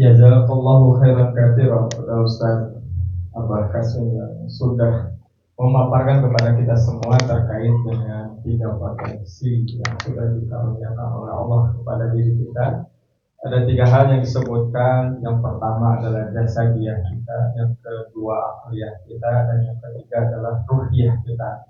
Jazakallahu khairan katsiran kepada Ustaz Abah Kasim yang sudah memaparkan kepada kita semua terkait dengan 3 potensi yang sudah dikaruniakan oleh Allah kepada diri kita. Ada 3 hal yang disebutkan. Yang pertama adalah jasadiah kita, yang kedua akliyah kita, dan yang ketiga adalah ruhiyah kita.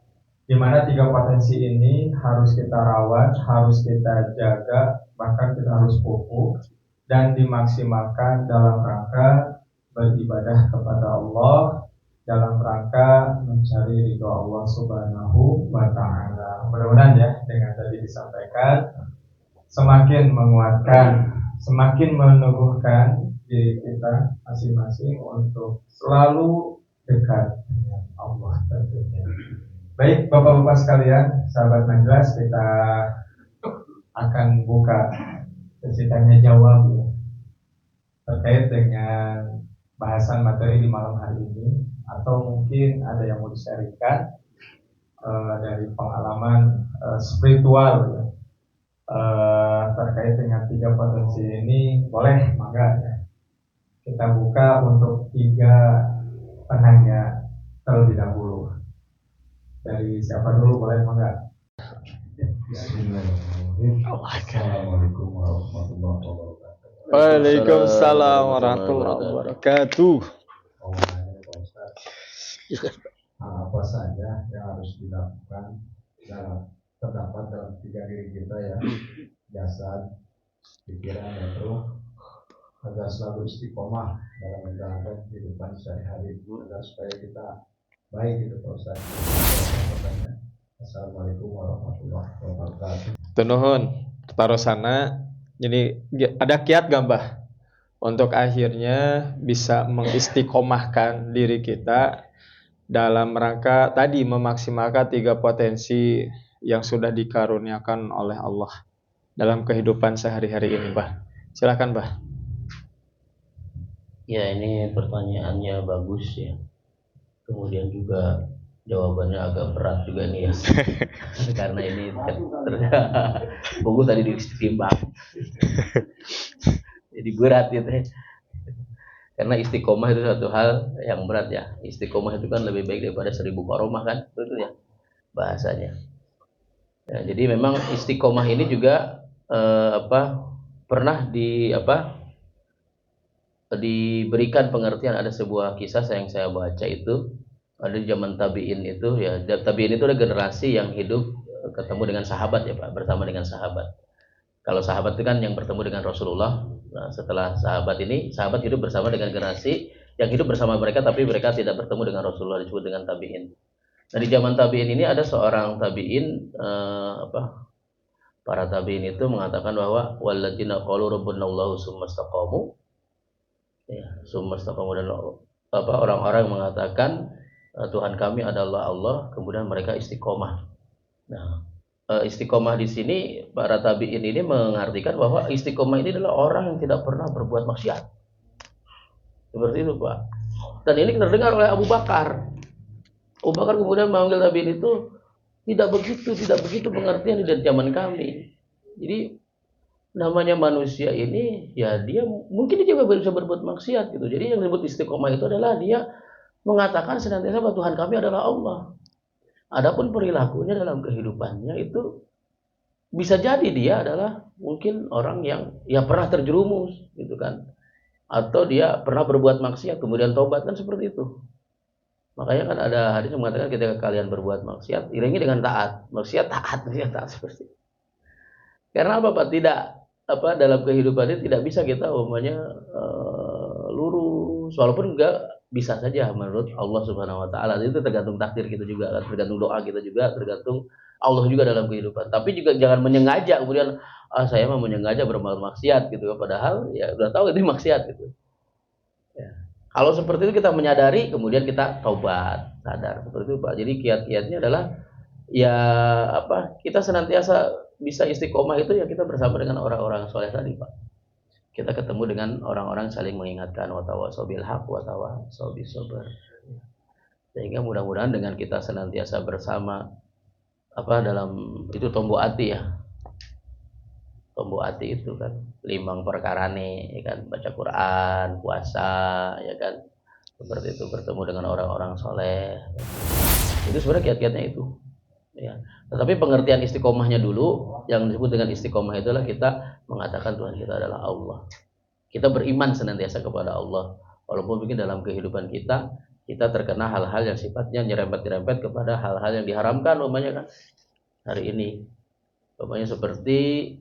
Di mana 3 potensi ini harus kita rawat, harus kita jaga, bahkan kita harus pupuk dan dimaksimalkan dalam rangka beribadah kepada Allah, dalam rangka mencari ridho Allah Subhanahu wa Ta'ala. Mudah-mudahan ya, dengan tadi disampaikan semakin menguatkan, semakin meneguhkan diri kita masing-masing untuk selalu dekat dengan Allah tentunya. Baik Bapak-bapak sekalian, sahabat Najlas, kita akan buka sesi tanya jawab ya, terkait dengan bahasan materi di malam hari ini, atau mungkin ada yang mau di-sharingkan dari pengalaman spiritual ya, terkait dengan 3 potensi ini. Boleh, mangga ya. Kita buka untuk 3 penanya terlebih dahulu. Dari siapa dulu, boleh mangga? Assalamualaikum warahmatullahi wabarakatuh. Waalaikumsalam warahmatullahi wabarakatuh. Apa saja yang harus dilakukan terdapat dalam 3 diri kita ya, jasad, pikiran, dan ruh, agar selalu istiqomah dalam menjalankan kehidupan sehari-hari, agar supaya kita baik gitu Pak Ustaz. Assalamualaikum warahmatullahi wabarakatuh. Tunuhun taruh sana. Jadi ada kiat gak Mbah untuk akhirnya bisa mengistiqomahkan diri kita dalam rangka tadi memaksimalkan 3 potensi yang sudah dikaruniakan oleh Allah dalam kehidupan sehari-hari ini, Mbah? Silakan, Mbah. Ya, ini pertanyaannya bagus ya. Kemudian juga jawabannya agak berat juga nih ya. Karena ini buku tadi ditimbang. Jadi berat gitu ya. Karena istiqomah itu satu hal yang berat ya. Istiqomah itu kan lebih baik daripada 1000 koromah kan, betul ya bahasanya. Ya, jadi memang istiqomah ini juga pernah diberikan pengertian. Ada sebuah kisah yang saya baca itu ada di zaman tabiin itu ya. Tabiin itu ada generasi yang hidup ketemu dengan sahabat ya Pak, bersama dengan sahabat. Kalau sahabat itu kan yang bertemu dengan Rasulullah. Nah, setelah sahabat hidup bersama dengan generasi yang hidup bersama mereka, tapi mereka tidak bertemu dengan Rasulullah, disebut dengan tabiin. Nah, di zaman tabiin ini ada seorang tabiin, para tabiin itu mengatakan bahwa walladzina qalu rabbunallahu tsumma istaqamu, ya, tsumma istaqamu, dan orang-orang mengatakan Tuhan kami adalah Allah, kemudian mereka istiqomah. Nah, istiqomah di sini para tabiin ini mengartikan bahwa istiqomah ini adalah orang yang tidak pernah berbuat maksiat. Seperti itu Pak. Dan ini terdengar oleh Abu Bakar. Abu Bakar kemudian memanggil tabiin itu, tidak begitu pengertian di zaman kami. Jadi namanya manusia ini ya, dia mungkin dia juga bisa berbuat maksiat gitu. Jadi yang disebut istiqomah itu adalah dia mengatakan senantiasa bahwa Tuhan kami adalah Allah. Adapun perilakunya dalam kehidupannya itu bisa jadi dia adalah mungkin orang yang ya pernah terjerumus gitu kan, atau dia pernah berbuat maksiat kemudian tobat, kan seperti itu. Makanya kan ada hadis yang mengatakan ketika kalian berbuat maksiat iringi dengan taat. Maksiat taat seperti itu. Karena apa Pak? Tidak dalam kehidupan ini tidak bisa kita lurus, walaupun enggak bisa saja menurut Allah Subhanahu wa Ta'ala. Itu tergantung takdir kita juga, tergantung doa kita juga, tergantung Allah juga dalam kehidupan. Tapi juga jangan menyengaja kemudian saya mau menyengaja berbuat maksiat gitu, padahal ya udah tahu itu maksiat gitu. Ya. Kalau seperti itu kita menyadari, kemudian kita taubat, sadar seperti itu Pak. Jadi kiat-kiatnya adalah ya kita senantiasa bisa istiqomah itu ya kita bersama dengan orang-orang soleh tadi Pak. Kita ketemu dengan orang-orang saling mengingatkan, watawasau bil haq watawasau bis sabr. Sehingga mudah-mudahan dengan kita senantiasa bersama dalam itu tombok hati ya. pembuati itu kan 5 perkara nih, ya kan, baca Quran, puasa, ya kan, seperti itu, bertemu dengan orang-orang soleh. Itu sebenarnya kiat-kiatnya itu. Ya. Tetapi pengertian istiqomahnya dulu, yang disebut dengan istiqomah itulah kita mengatakan Tuhan kita adalah Allah. Kita beriman senantiasa kepada Allah. Walaupun mungkin dalam kehidupan kita terkena hal-hal yang sifatnya nyerempet-nyerempet kepada hal-hal yang diharamkan, umpamanya kan hari ini. Umpamanya seperti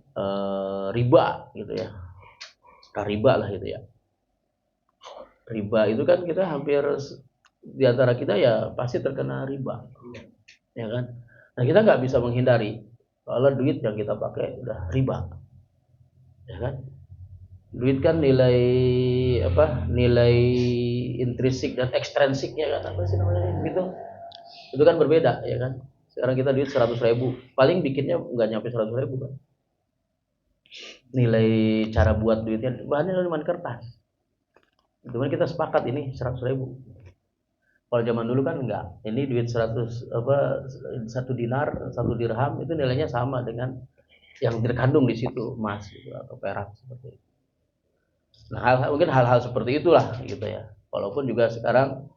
riba gitu ya. Riba lah gitu ya. Riba itu kan kita hampir di antara kita ya pasti terkena riba. Ya kan? Nah, kita nggak bisa menghindari kalau duit yang kita pakai udah riba. Ya kan? Duit kan nilai apa? Nilai intrinsik dan ekstrinsiknya kan apa sih namanya gitu. Itu kan berbeda ya kan. Sekarang kita duit 100.000, paling bikinnya nggak nyampe 100.000 kan. Nilai cara buat duitnya bahannya cuma kertas. Cuman kita sepakat ini 100.000. Kalau zaman dulu kan enggak. Ini duit 100 apa 1 dinar, 1 dirham itu nilainya sama dengan yang terkandung di situ, emas gitu, atau perak seperti itu. Nah, mungkin hal-hal seperti itulah gitu ya. Walaupun juga sekarang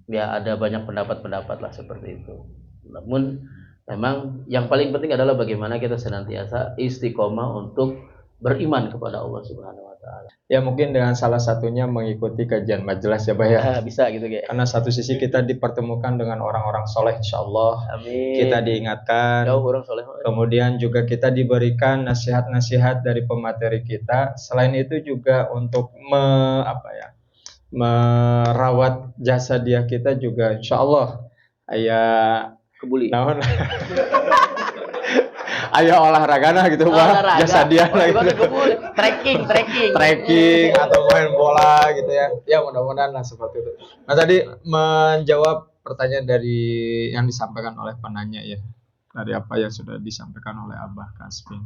ya ada banyak pendapat-pendapat lah seperti itu. Namun memang yang paling penting adalah bagaimana kita senantiasa istiqomah untuk beriman kepada Allah Subhanahu wa taala. Ya mungkin dengan salah satunya mengikuti kajian majelis ya Bah ya. Bisa gitu kayak. Karena satu sisi kita dipertemukan dengan orang-orang soleh insyaallah. Amin. Kita diingatkan. Jauh orang soleh. Kemudian juga kita diberikan nasihat-nasihat dari pemateri kita. Selain itu juga untuk merawat jasadiah kita juga insyaallah aya kebuli. Naon? Aya olahragana gitu Bah, jasadiah lah gitu. Trekking atau main bola gitu ya. Ya mudah-mudahan lah seperti itu. Nah tadi menjawab pertanyaan dari yang disampaikan oleh penanya ya. Dari apa yang sudah disampaikan oleh Abah Kasbin.